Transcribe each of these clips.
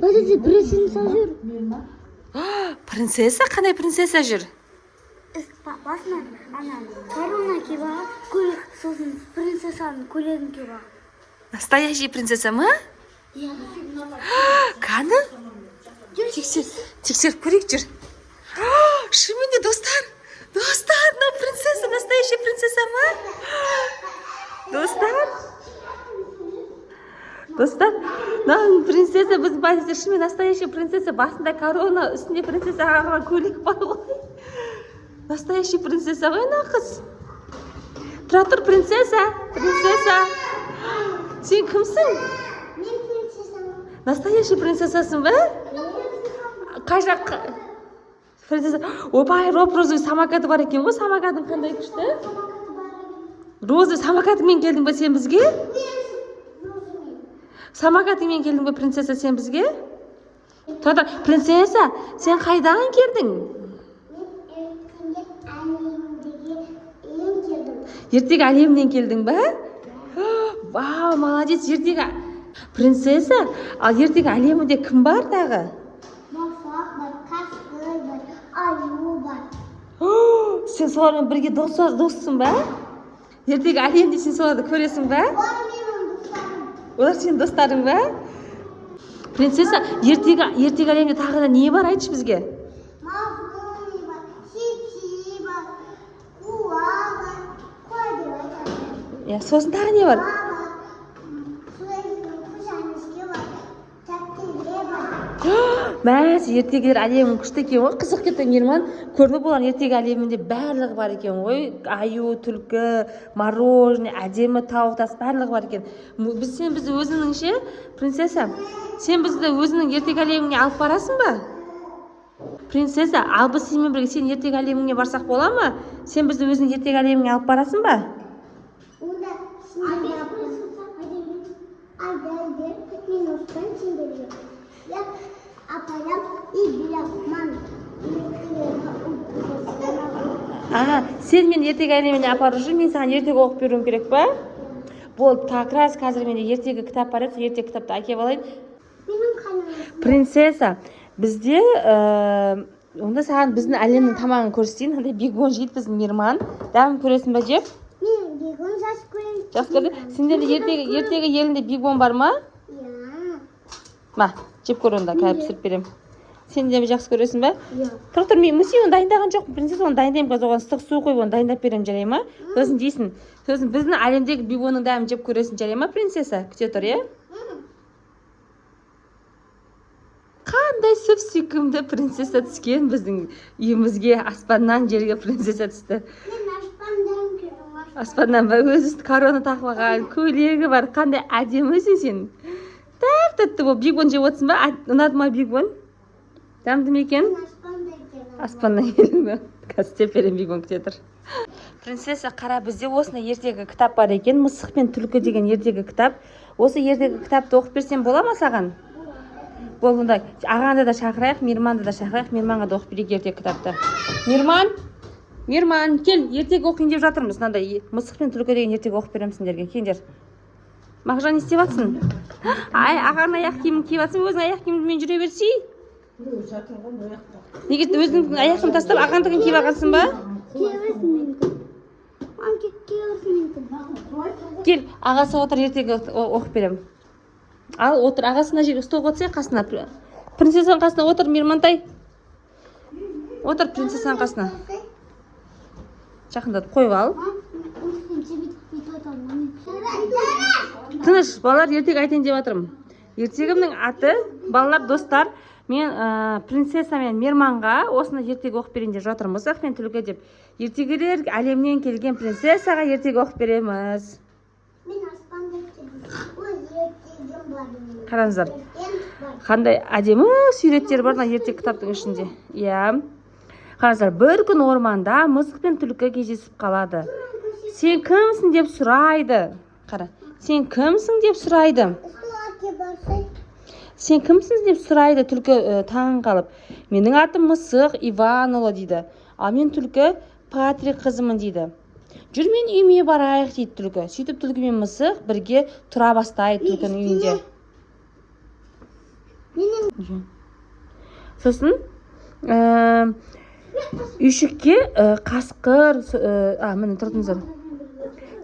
Подожди, принцесса жүр. Принцесса? Қандай принцесса жүр? Басынан ана корона киіп алған, көйлек, сосын принцессаның көйлегін киіп алған. Настоящий принцесса ма? Иә. Қаны? Тексеріп көрейік жүр. Шынымен де достар, мына принцесса, настоящий принцесса ма? Достар, мына принцесса, біздің басында шынымен настоящий принцесса, басында корона, үстінде принцесса ағарған көйлек бар ғой. Настоящий принцесса ғой ана қыз. Тұра тұр, принцесса. Сен кімсің? Мен принцессамын. Настоящий принцессасың ба? Қай жақ? Принцесса. Опай, розовый самокаты бар екен ғой, самокатың қандай күшті? Розовый самокатыңмен келдің ба сен бізге? Самокатыңмен келдің ба, принцесса, сен бізге? Тұра, принцесса, сен қайдан келдің? Ертегі әлемінен келдің ба? Вау, молодец, ертегі. Принцесса, ал ертегі әлемінде кім бар тағы? Мақсат бар, қасқыр бар, аю бар. Сен солармен бірге доссың ба? Ертегі әлемінде сен соларды көресің ба? Олар сенің достарың ба? Принцесса, ертегі әлемінде тағы да не бар, айтшы бізге? Мазмұны бар, шипши бар, қуа бар, қой деп айтады. Сосын тағы не бар? Мәс, ертегілер әлемін күшті екен ғой, қызық кетті Мейірман. Көрініп болған ертегі әлемінде барлығы бар екен ғой. Аю, түлкі, мороженое, әдемі тауық тас барлығы бар екен. Сен бізді өзіңніңше, принцесса, сен бізді өзіңнің ертегі әлеміне алып барасың ба? Принцесса, ал біз сенімен бірге сен ертегі әлеміне барсақ бола ма? Сен бізді өзіңнің ертегі әлеміне алып барасың ба? Сен мен ертегі әлеміне апарып жүр, мен саған ертегі оқып беруім керек па? Болды, как раз қазір менде ертегі кітап бар еді, ертегі кітапты әкеп алайын. Принцесса, бізде онда саған біздің әлемнің тамағын көрсетейін. Қандай бигон жейді біздің Мейірман. Дәмін көресің ба жеп? Мен бигон жақсы көремін. Жақсы көрді. Сендерде ертегі елінде бигон бар ма? Иә. Ма, жеп көр онда, қазір пісіріп беремін. Сен де жақсы көресің ба? Иә. Тұр, мен оны дайындаған жоқпын, принцесса, оны дайындаймын, қазір оған ыстық су қойып, оны дайындап беремін, жарай ма? Сосын дейсің, сосын біздің әлемдегі бигонның дәмін жеп көресің, жарай ма, принцесса? Күте тұр, иә? Қандай сүп-сүйкімді принцесса түскен біздің үйімізге, аспаннан жерге принцесса түсті. Мен аспандан көрдім. Аспаннан ба, өзі корона тақылған, көйлегі бар, қандай әдемісің сен. Тәп-тәтті бол, бигон жеп отырсың ба? Ұнады ма бигон? Дәмді ме екен? Аспаннан келдің ба? Қазір істеп беремін, бигон күте тұр. Принцесса, қара, бізде осындай ертегі кітап бар екен, мысық пен түлкі деген ертегі кітап. Осы ертегі кітапты оқып берсем бола ма саған? Болғанда ағаңды да шақырайық, Мейірманды да шақырайық, Мейірманға да оқып берейік ертегі кітапты. Мейірман, кел, ертегі оқиын деп жатырмыз. Мынандай мысық пен түлкі деген ертегі оқып беремін сендерге. Келдер. Мағжан, не істеп жатсың? Ай, ағаң аяқ киімін киіп жатсың, өзің аяқ киіммен жүре берсей. Неге өзің аяқын тастап ағандығын киіп алғансың ба? Кел, ағасы отыр, ертегі оқып беремін. Ал, отыр, ағасына жерге стол қойса, қасына. Принцессаның қасына отыр, Мейірмантай. Отыр, принцессаның қасына. Жақындатып қойып ал. Тыныш, балалар, ертегі айтайын деп жатырмын. Ертегімнің аты, балалар, достар, мен принцесса мен Мейірманға осында ертегі оқып берейін деп жатырмын. Мысық пен түлкі деп. Ертегілер әлемнен келген принцессаға ертегі оқып береміз. Мен аспанда ертегім бар. Қараңыздар. Қандай әдемі суреттер бар ертегі кітаптың ішінде. Иә. Қараңыздар, бір күн орманда мысық пен түлкі кездесіп қалады. Сен кімсің деп сұрайды. Қара. Сен кімсің деп сұрайды. Сен кімсің деп сұрайды түлкі таң қалып. Менің атым мысық Иванұлы дейді. Ал мен түлкі Патрик қызымын дейді. Жүр, мен үйіме барайық дейді түлкі. Сөйтіп түлкі мен мысық бірге тұра бастайды түлкінің үйінде. сосын үйшікке қасқыр міне тұрдыңыздар.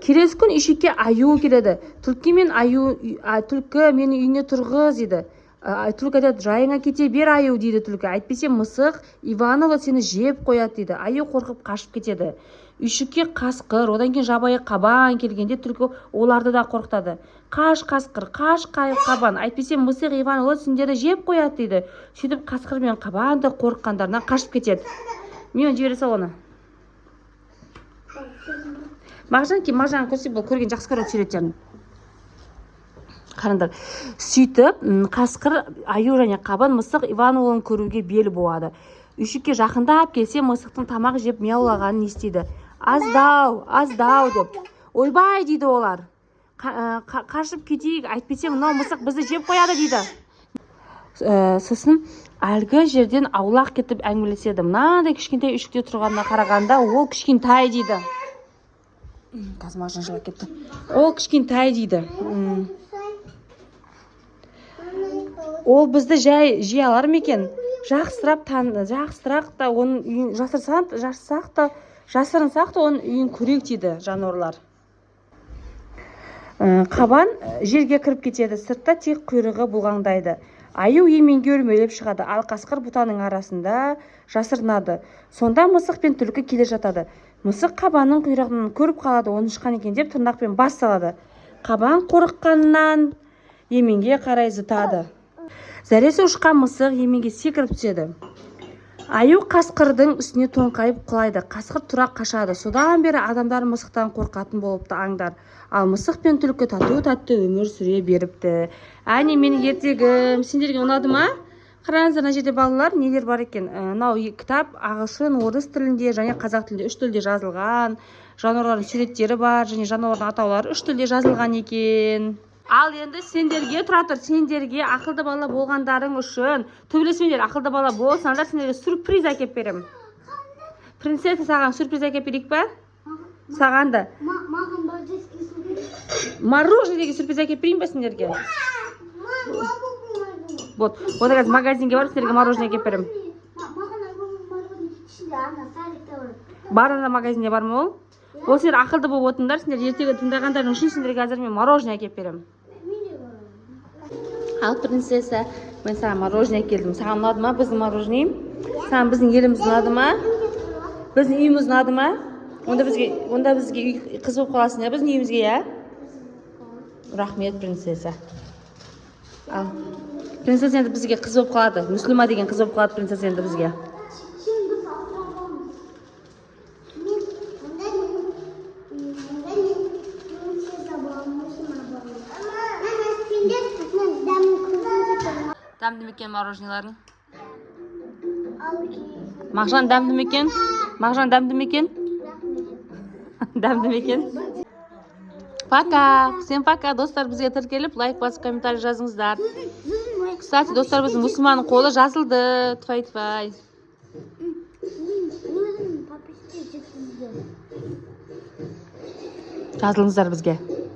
Келесі күн үйшікке аю келеді. Түлкі мені үйіне тұрғыз дейді. Түлкі айтады, жайыңа кете бер аю дейді түлкі. Әйтпесе мысық Иванова сені жеп қояды дейді. Аю қорқып қашып кетеді. Үйшікке қасқыр, одан кейін жабайы қабан келгенде түлкі оларды да қорқытады. Қаш қасқыр, қаш қабан, әйтпесе мысық Иванова сендерді жеп қояды дейді. Сөйтіп қасқыр мен қабан да қорыққандарынан қашып кетеді. Мен жібере сал оны. Мағжан көрсе, бұл көрген жақсы көреді суреттерін. Қараңдар. Сөйтіп, қасқыр, аю және қабан мысық Иванованы көруге бел буады. Үйшікке жақындап келсе, мысықтың тамақ жеп мяулағанын естиді. Аздау деп. Ойбай дейді олар. Қашып кетейік, әйтпесе мынау мысық бізді жеп қояды дейді. Сосын әлгі жерден аулақ кетіп әңгімелеседі. Мынандай кішкентай үйшікте тұрғанына қарағанда ол кішкентай дейді. Қазір Мағжан жылап кетті. Ол кішкентай дейді. Ол бізді жей алар ма екен? Жақсырақ та оның жасырынсақ та оның үйін көрейік дейді жануарлар. Қабан жерге кіріп кетеді, сыртта тек құйрығы бұлғаңдайды. Аю еменге өрмелеп шығады, ал қасқыр бұтаның арасында жасырынады. Сонда мысық пен түлкі келе жатады. Мысық қабанның құйрығынан көріп қалады, оны шыққан екен деп тырнақпен бас салады. Қабан қорыққаннан еменге қарай зытады. Зәресі ұшқан мысық еменге секіріп түседі. Аю қасқырдың үстіне тоңқайып құлайды. Қасқыр тұра қашады. Содан бері адамдар мысықтан қорқатын болыпты аңдар. Ал мысық пен түлкі тату-татты өмір сүре беріпті. Әне менің ертегім сендерге ұнады ма? Қараңыздар, мына жерде балалар нелер бар екен. Мынау кітап ағылшын, орыс тілінде және қазақ тілінде 3 тілде жазылған. Жануарлардың суреттері бар және жануарлардың атаулары 3 тілде жазылған екен. Ал енді сендерге ақылды бала болғандарың үшін, төбелесмеңдер, ақылды бала болсаңдар, сендерге сюрприз әкеп берем. Принцесса, саған сюрприз әкеп берейік па? Саған да. Мороженое сюрприз әкеп берейін ба сендерге? Вот, қазір магазинге барып сендерге мороженое әкеп берем. Барында магазинде бар ма ол? Ол сендер ақылды болып отыңдар, сендер ертегі тыңдағандарың үшін сендерге қазір мен мороженое әкеп берем. Ал принцесса, мен саған мороженое әкелдім. Саған ұнады ма біздің мороженое? Саған біздің еліміз ұнады ма? Біздің үйіміз ұнады ма? Онда бізге үй қыз болып қаласың, иә, біздің үйімізге, иә? Рахмет, принцесса. Ал принцесса енді бізге қыз болып қалады. Мүслима деген қыз болып қалады принцесса енді бізге. Дәмді ме екен мороженеларың? Мағжан дәмді ме екен? Мағжан дәмді ме екен? Дәмді ме екен? Пока. Всем пока. Достар, бізге тіркеліп, лайк басып, комментарий жазыңыздар. Кстати, достар, біздің мұсылманның қолы жазылды. Тфай-тфай. Жазылыңыздар бізге.